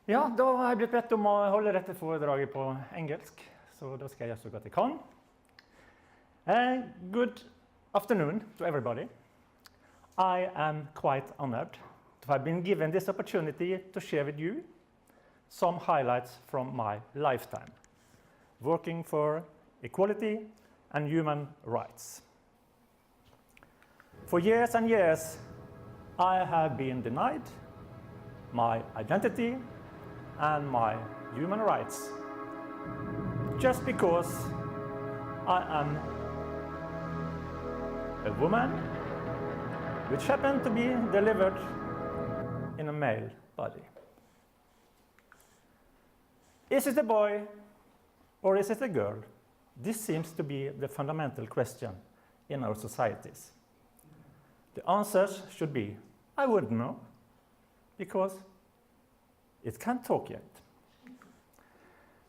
Ja, da har jeg blitt bedt om å holde dette foredraget på engelsk, så da skal jeg gjøre så godt jeg kan. Good afternoon to everybody. I am quite honored to have been given this opportunity to share with you some highlights from my lifetime, working for equality and human rights. For years and years, I have been denied my identity and my human rights just because I am a woman which happened to be delivered in a male body. Is it a boy or is it a girl? This seems to be the fundamental question in our societies. The answers should be, I wouldn't know, because it can't talk yet.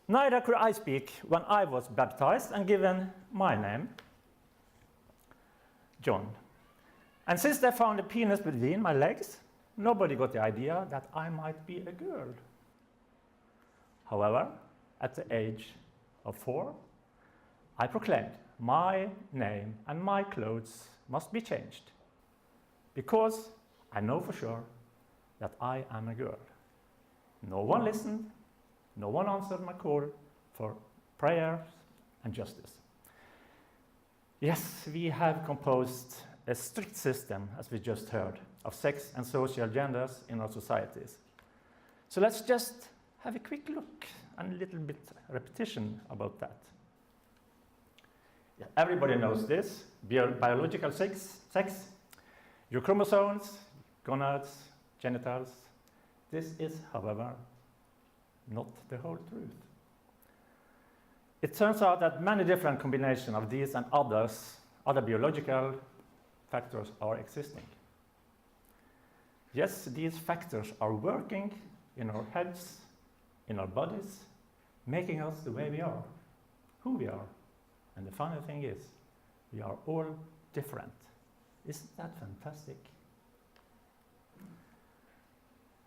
Neither could I speak when I was baptized and given my name, John. And since they found a penis between my legs, nobody got the idea that I might be a girl. However, at the age of 4, I proclaimed my name and my clothes must be changed, because I know for sure that I am a girl. No one listened, no one answered my call for prayers and justice. Yes, we have composed a strict system, as we just heard, of sex and social genders in our societies. So let's just have a quick look and a little bit repetition about that. Yeah, everybody knows this, biological sex, your chromosomes, gonads, genitals. This is, however, not the whole truth. It turns out that many different combinations of these and other biological factors are existing. Yes, these factors are working in our heads, in our bodies, making us the way we are, who we are. And the funny thing is, we are all different. Isn't that fantastic?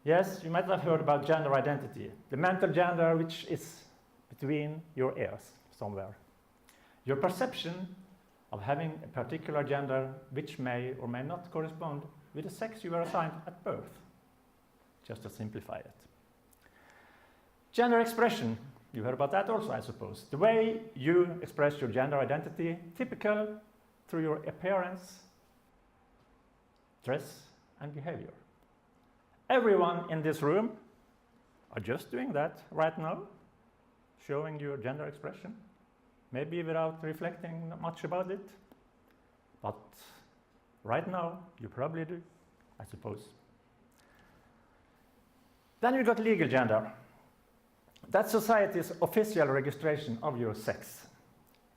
Yes, you might have heard about gender identity, the mental gender which is between your ears somewhere. Your perception of having a particular gender which may or may not correspond with the sex you were assigned at birth, just to simplify it. Gender expression, you heard about that also, I suppose. The way you express your gender identity, typical through your appearance, dress, and behavior. Everyone in this room are just doing that right now, showing your gender expression, maybe without reflecting much about it, but right now you probably do, I suppose. Then you got legal gender. That's society's official registration of your sex.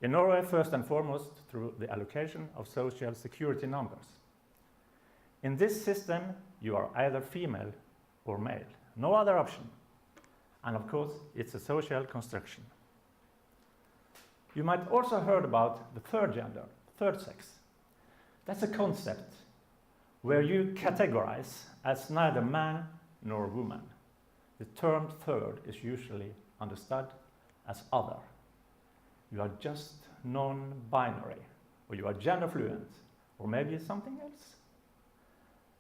In Norway, first and foremost, through the allocation of social security numbers. In this system, you are either female or male, no other option. And of course, it's a social construction. You might also heard about the third gender, third sex. That's a concept where you categorize as neither man nor woman. The term third is usually understood as other. You are just non-binary, or you are gender fluent, or maybe something else.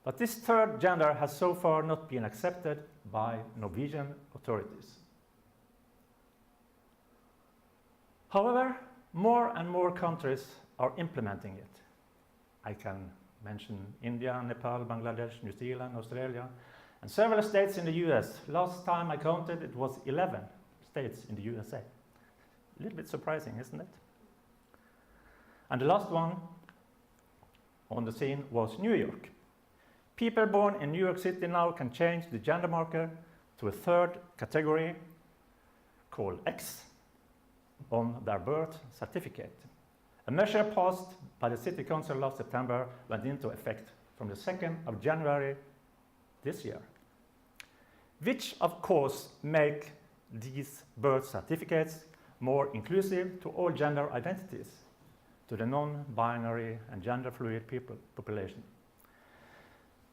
But this third gender has so far not been accepted by Norwegian authorities. However, more and more countries are implementing it. I can mention India, Nepal, Bangladesh, New Zealand, Australia, and several states in the US. Last time I counted, it was 11 states in the USA. A little bit surprising, isn't it? And the last one on the scene was New York. People born in New York City now can change the gender marker to a third category called X on their birth certificate. A measure passed by the City Council last September went into effect from the 2nd of January this year, which of course make these birth certificates more inclusive to all gender identities, to the non-binary and gender fluid population.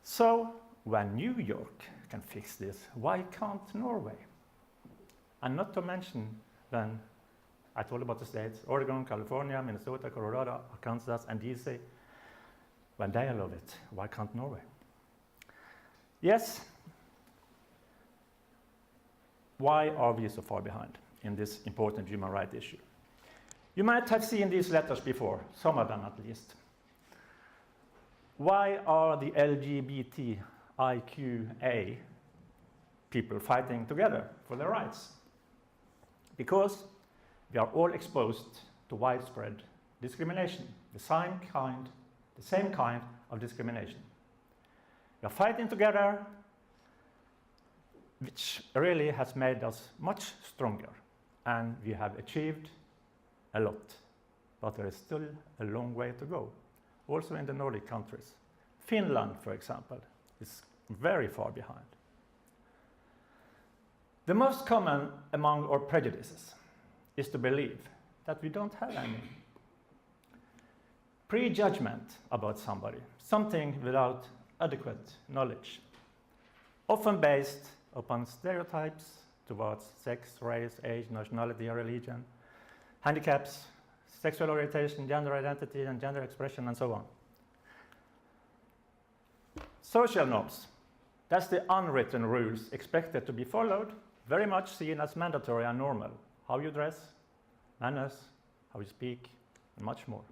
So when New York can fix this. Why can't Norway? And not to mention then, I told about the states, Oregon, California, Minnesota, Colorado, Arkansas, and DC. When they allow it, why can't Norway? Yes. Why are we so far behind in this important human rights issue? You might have seen these letters before, some of them at least. Why are the LGBTIQA people fighting together for their rights? Because we are all exposed to widespread discrimination, the same kind of discrimination. We are fighting together, which really has made us much stronger, and we have achieved a lot. But there is still a long way to go, also in the Nordic countries. Finland, for example, is very far behind. The most common among our prejudices is to believe that we don't have any. Prejudgment about somebody, something without adequate knowledge, often based upon stereotypes towards sex, race, age, nationality, or religion, handicaps, sexual orientation, gender identity, and gender expression, and so on. Social norms, that's the unwritten rules expected to be followed, very much seen as mandatory and normal. How you dress, manners, how you speak, and much more.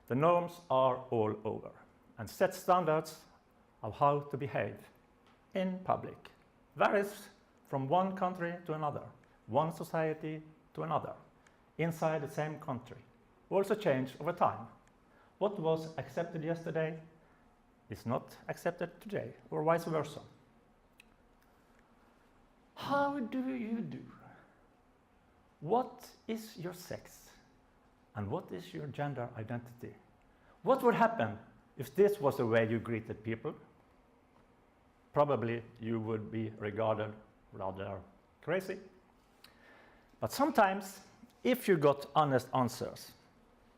The norms are all over and set standards of how to behave in public. Varies from one country to another, one society to another, inside the same country. Also change over time. What was accepted yesterday is not accepted today, or vice versa. How do you do? What is your sex? And what is your gender identity? What would happen if this was the way you greeted people? Probably you would be regarded rather crazy. But sometimes, if you got honest answers,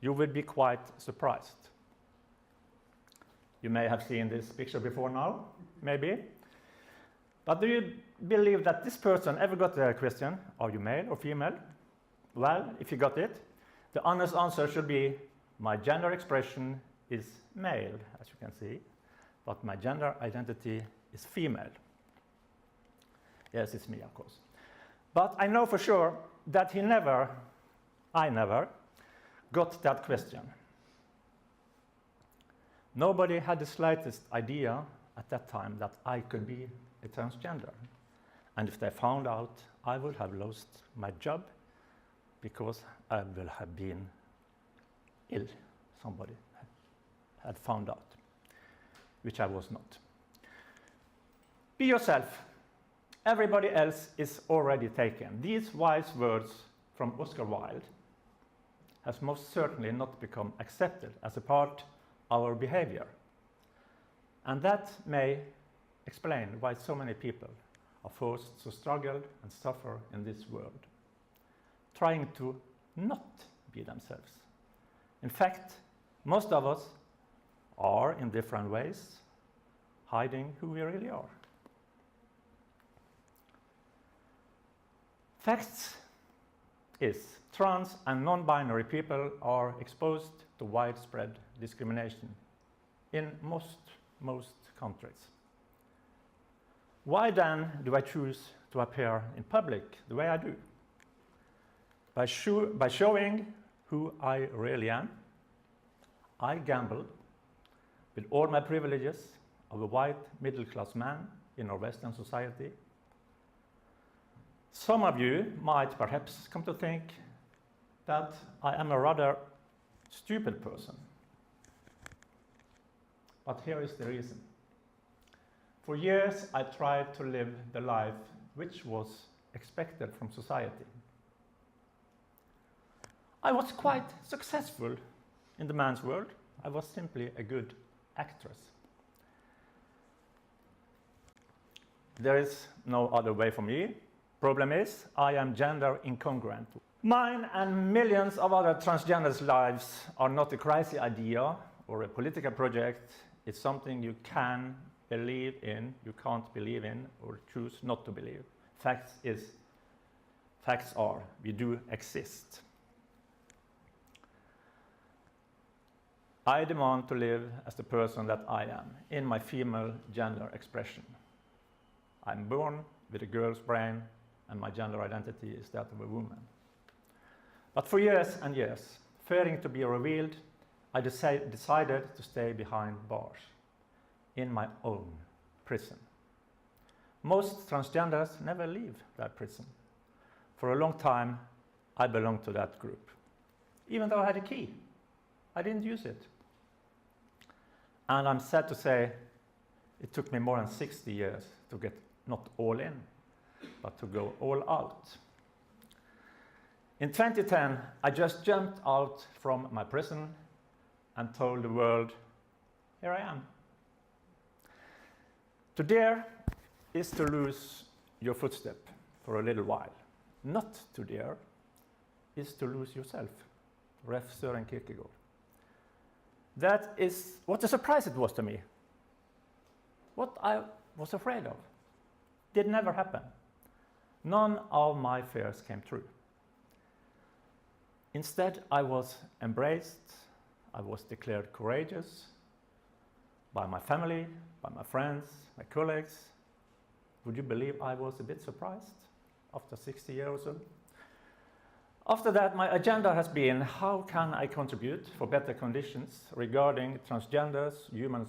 you would be quite surprised. You may have seen this picture before now, maybe. But do you believe that this person ever got the question, are you male or female? Well, if you got it, the honest answer should be, my gender expression is male, as you can see, but my gender identity is female. Yes, it's me, of course. But I know for sure that I never got that question. Nobody had the slightest idea at that time that I could be a transgender. And if they found out, I would have lost my job because I will have been ill. Somebody had found out, which I was not. Be yourself. Everybody else is already taken. These wise words from Oscar Wilde has most certainly not become accepted as a part of our behavior. And that may explain why so many people are forced to struggle and suffer in this world, trying to not be themselves. In fact, most of us are, in different ways, hiding who we really are. Facts is trans and non-binary people are exposed to widespread discrimination in most countries. Why then do I choose to appear in public the way I do? By showing who I really am. I gamble with all my privileges of a white middle-class man in our Western society. Some of you might perhaps come to think that I am a rather stupid person. But here is the reason. For years, I tried to live the life which was expected from society. I was quite successful in the man's world. I was simply a good actress. There is no other way for me. Problem is, I am gender incongruent. Mine and millions of other transgenders' lives are not a crazy idea or a political project. It's something you can believe in, you can't believe in, or choose not to believe. Facts are, we do exist. I demand to live as the person that I am, in my female gender expression. I'm born with a girl's brain, and my gender identity is that of a woman. But for years and years, fearing to be revealed, I decided to stay behind bars, in my own prison. Most transgenders never leave that prison. For a long time, I belonged to that group. Even though I had a key, I didn't use it. And I'm sad to say, it took me more than 60 years to get not all in, but to go all out. In 2010, I just jumped out from my prison and told the world, here I am. To dare is to lose your footstep for a little while. Not to dare is to lose yourself. Ref. Søren Kierkegaard. That is what a surprise it was to me. What I was afraid of did never happen. None of my fears came true. Instead, I was embraced, I was declared courageous by my family, by my friends, my colleagues. Would you believe I was a bit surprised after 60 years or so? After that, my agenda has been, how can I contribute for better conditions regarding transgenders, human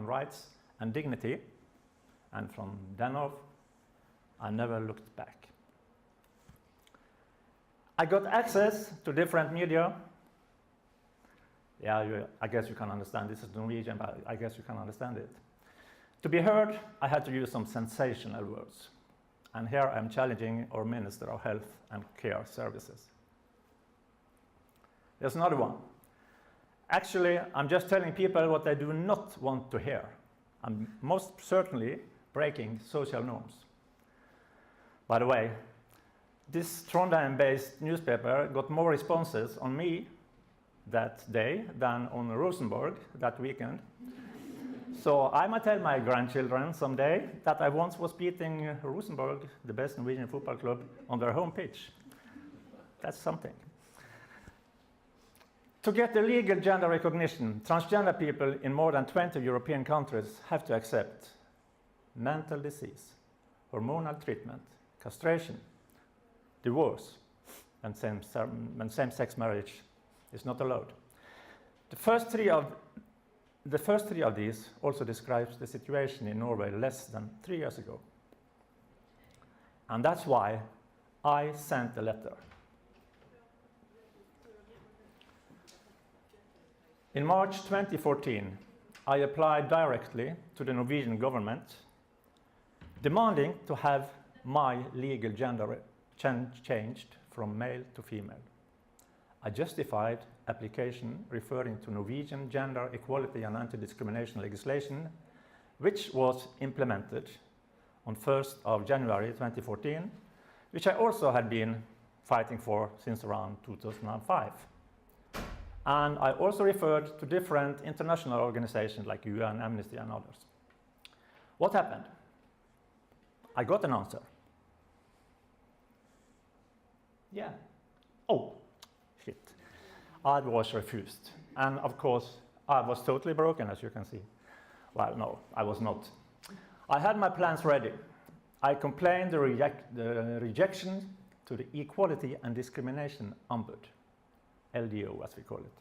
rights and dignity? And from then on, I never looked back. I got access to different media. Yeah, I guess you can understand. This is Norwegian, but I guess you can understand it. To be heard, I had to use some sensational words. And here I'm challenging our Minister of Health and Care Services. There's another one. Actually, I'm just telling people what they do not want to hear. I'm most certainly breaking social norms. By the way, this Trondheim-based newspaper got more responses on me that day than on Rosenborg that weekend. So I might tell my grandchildren someday that I once was beating Rosenborg, the best Norwegian football club, on their home pitch. That's something. To get the legal gender recognition, transgender people in more than 20 European countries have to accept mental disease, hormonal treatment, castration, divorce, and same-sex marriage is not allowed. The first three of these also describes the situation in Norway less than 3 years ago. And that's why I sent a letter. In March 2014, I applied directly to the Norwegian government, demanding to have my legal gender changed from male to female. I justified application referring to Norwegian gender equality and anti-discrimination legislation, which was implemented on 1st of January 2014, which I also had been fighting for since around 2005. And I also referred to different international organizations like UN, Amnesty, and others. What happened? I got an answer. Yeah. Oh, shit. I was refused. And of course, I was totally broken, as you can see. Well, no, I was not. I had my plans ready. I complained the rejection to the Equality and Discrimination Ombud, LDO as we call it,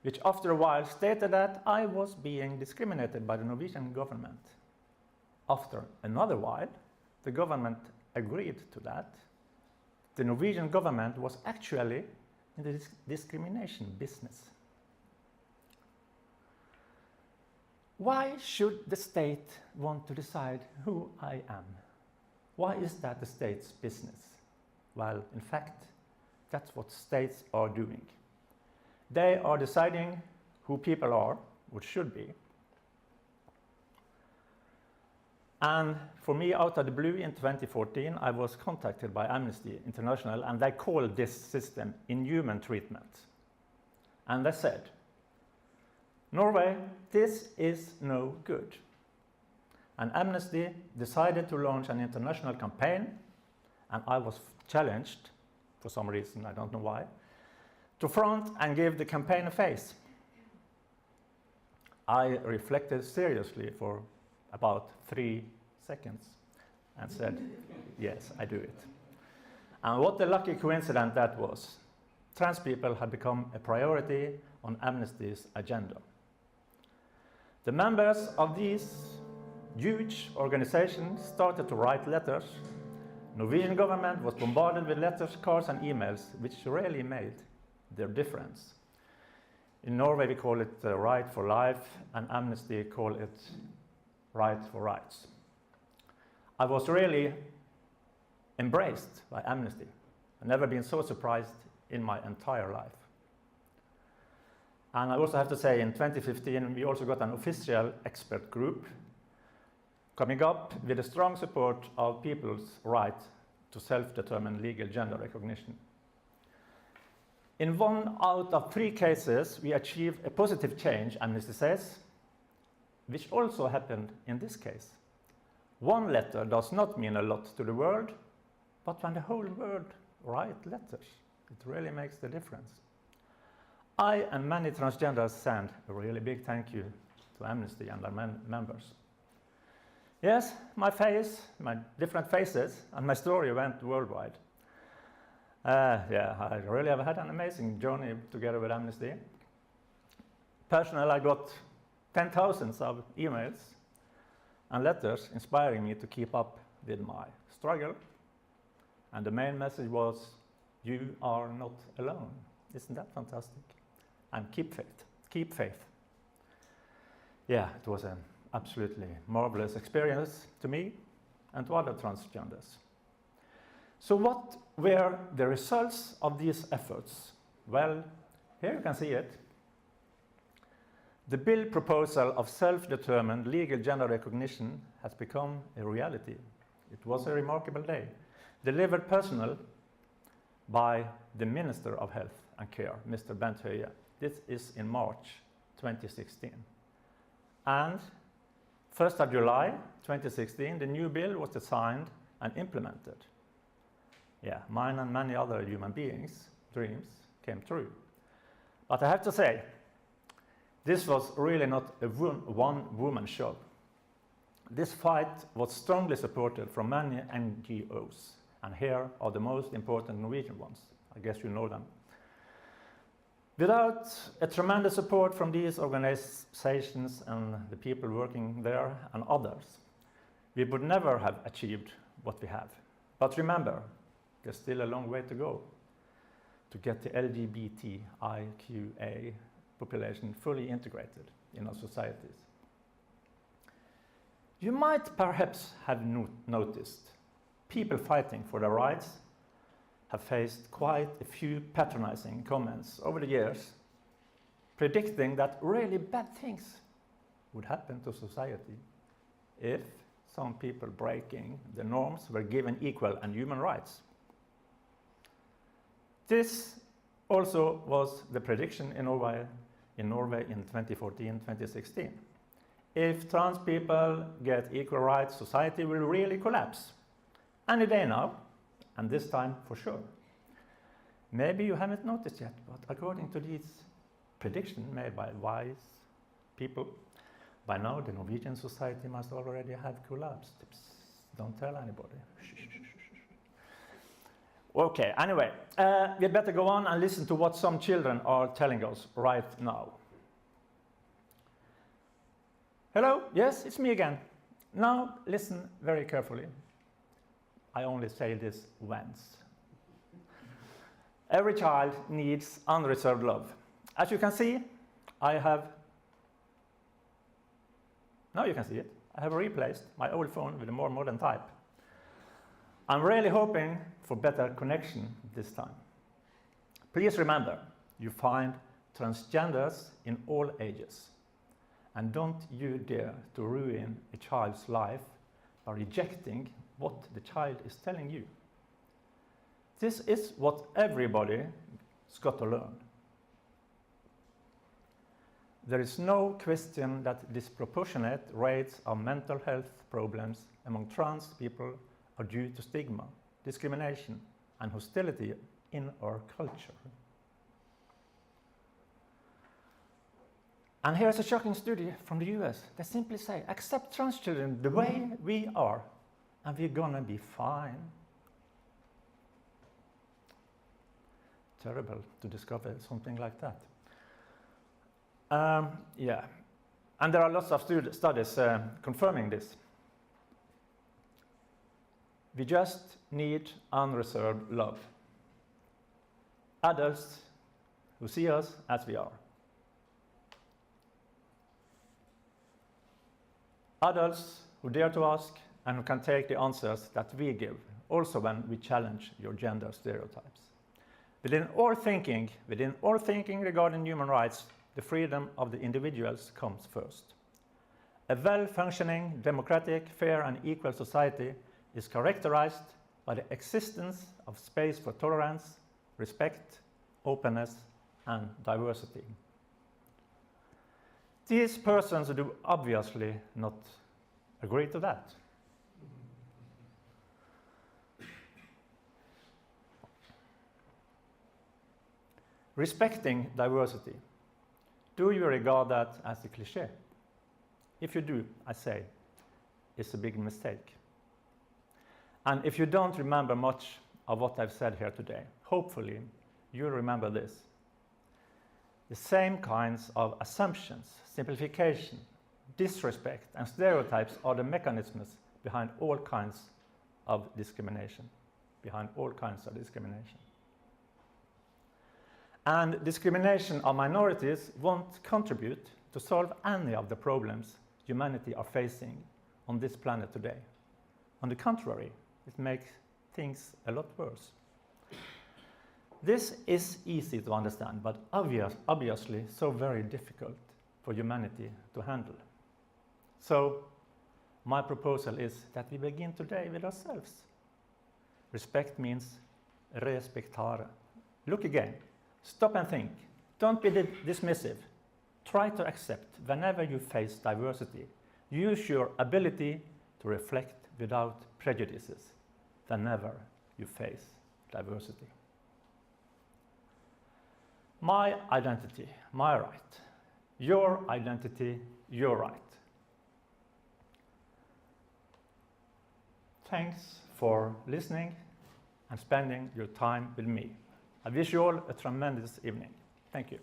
which after a while stated that I was being discriminated by the Norwegian government. After another while, the government agreed to that. The Norwegian government was actually in the discrimination business. Why should the state want to decide who I am? Why is that the state's business? Well, in fact, that's what states are doing. They are deciding who people are, or should be. And for me, out of the blue in 2014, I was contacted by Amnesty International, and they called this system inhuman treatment. And they said, Norway, this is no good. and Amnesty decided to launch an international campaign, and I was challenged, for some reason, I don't know why, to front and give the campaign a face. I reflected seriously for about 3 seconds and said, yes, I do it. And what a lucky coincidence that was. Trans people had become a priority on Amnesty's agenda. The members of these huge organizations started to write letters. Norwegian government was bombarded with letters, cards, and emails, which really made their difference. In Norway, we call it Right for Life, and Amnesty call it Right for Rights. I was really embraced by Amnesty. I've never been so surprised in my entire life. And I also have to say, in 2015, we also got an official expert group coming up with a strong support of people's right to self-determined legal gender recognition. In 1 out of 3 cases, we achieved a positive change, Amnesty says, which also happened in this case. One letter does not mean a lot to the world, but when the whole world writes letters, it really makes the difference. I and many transgenders send a really big thank you to Amnesty and their members. Yes, my face, my different faces, and my story went worldwide. Yeah, I really have had an amazing journey together with Amnesty. Personally, I got 10,000s of emails and letters inspiring me to keep up with my struggle. And the main message was, you are not alone. Isn't that fantastic? And keep faith. Keep faith. Yeah, it was an absolutely marvelous experience to me and to other transgenders. So what were the results of these efforts? Well, here you can see it. The bill proposal of self-determined legal gender recognition has become a reality. It was a remarkable day, delivered personally by the Minister of Health and Care, Mr. Bent Høie. This is in March 2016. And 1st of July 2016, the new bill was designed and implemented. Yeah, mine and many other human beings' dreams came true. But I have to say, this was really not a one-woman show. This fight was strongly supported from many NGOs, and here are the most important Norwegian ones. I guess you know them. Without a tremendous support from these organizations and the people working there and others, we would never have achieved what we have. But remember, there's still a long way to go to get the LGBTIQA population fully integrated in our societies. You might perhaps have noticed people fighting for their rights have faced quite a few patronizing comments over the years, predicting that really bad things would happen to society if some people breaking the norms were given equal and human rights. This also was the prediction in Norway in 2014-2016. If trans people get equal rights, society will really collapse. Any day now, and this time for sure. Maybe you haven't noticed yet, but according to these predictions made by wise people, by now the Norwegian society must already have collapsed. Don't tell anybody. Okay, anyway, we had better go on and listen to what some children are telling us right now. Hello, yes, it's me again. Now listen very carefully. I only say this once. Every child needs unreserved love. As you can see, now you can see it. I have replaced my old phone with a more modern type. I'm really hoping for better connection this time. Please remember, you find transgenders in all ages. And don't you dare to ruin a child's life by rejecting what the child is telling you. This is what everybody's got to learn. there is no question that disproportionate rates of mental health problems among trans people are due to stigma, discrimination, and hostility in our culture. And here's a shocking study from the US. They simply say, accept trans children the way we are, and we're gonna be fine. Terrible to discover something like that. Yeah, and there are lots of studies confirming this. We just need unreserved love. Adults who see us as we are. Adults who dare to ask and who can take the answers that we give, also when we challenge your gender stereotypes. Within all thinking regarding human rights, the freedom of the individuals comes first. A well-functioning, democratic, fair and equal society is characterized by the existence of space for tolerance, respect, openness and diversity. These persons do obviously not agree to that. Respecting diversity. Do you regard that as a cliché? If you do, I say, it's a big mistake. And if you don't remember much of what I've said here today, hopefully you'll remember this. The same kinds of assumptions, simplification, disrespect, and stereotypes are the mechanisms behind all kinds of discrimination. And discrimination of minorities won't contribute to solve any of the problems humanity are facing on this planet today. On the contrary, it makes things a lot worse. This is easy to understand, but obviously so very difficult for humanity to handle. So, my proposal is that we begin today with ourselves. Respect means respektare. Look again. Stop and think. Don't be dismissive. Try to accept whenever you face diversity. Use your ability to reflect without prejudices whenever you face diversity. My identity, my right. Your identity, your right. Thanks for listening and spending your time with me. I wish you all a tremendous evening. Thank you.